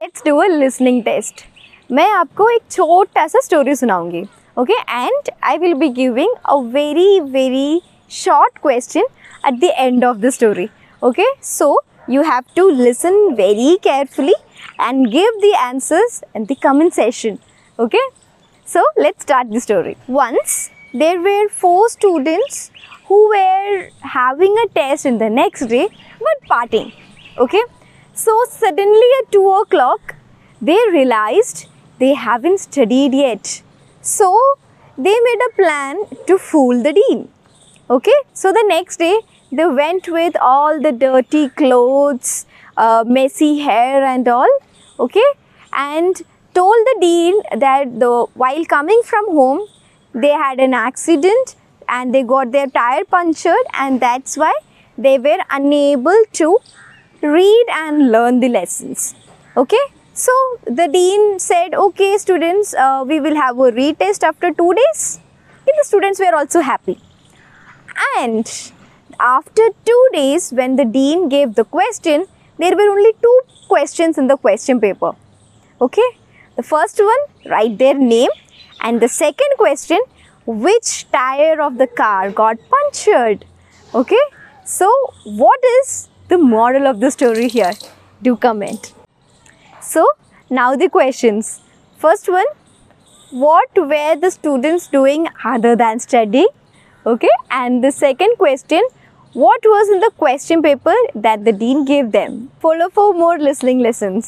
Let's do a listening test. मैं आपको एक छोटा सा story सुनाऊंगी, okay? And I will be giving a very short question at the end of the story, okay? So you have to listen very carefully and give the answers in the comment section, okay? So let's start the story. Once there were 4 students who were having a test in the next day but partying, okay? So suddenly at 2 o'clock, they realized they haven't studied yet. So they made a plan to fool the dean. Okay, so the next day they went with all the dirty clothes, messy hair and all, okay, and told the dean that while coming from home, they had an accident and they got their tire punctured, and that's why they were unable to read and learn the lessons. Okay, so the dean said, okay students, we will have a retest after 2 days. And the students were also happy. And after 2 days, when the dean gave the question, there were only 2 questions in the question paper. Okay, the first one, write their name, and the second question, which tire of the car got punctured. Okay, so what is the moral of the story here? Do comment. So now the questions. First one, what were the students doing other than studying? Okay, and the second question, what was in the question paper that the dean gave them? Follow for more listening lessons.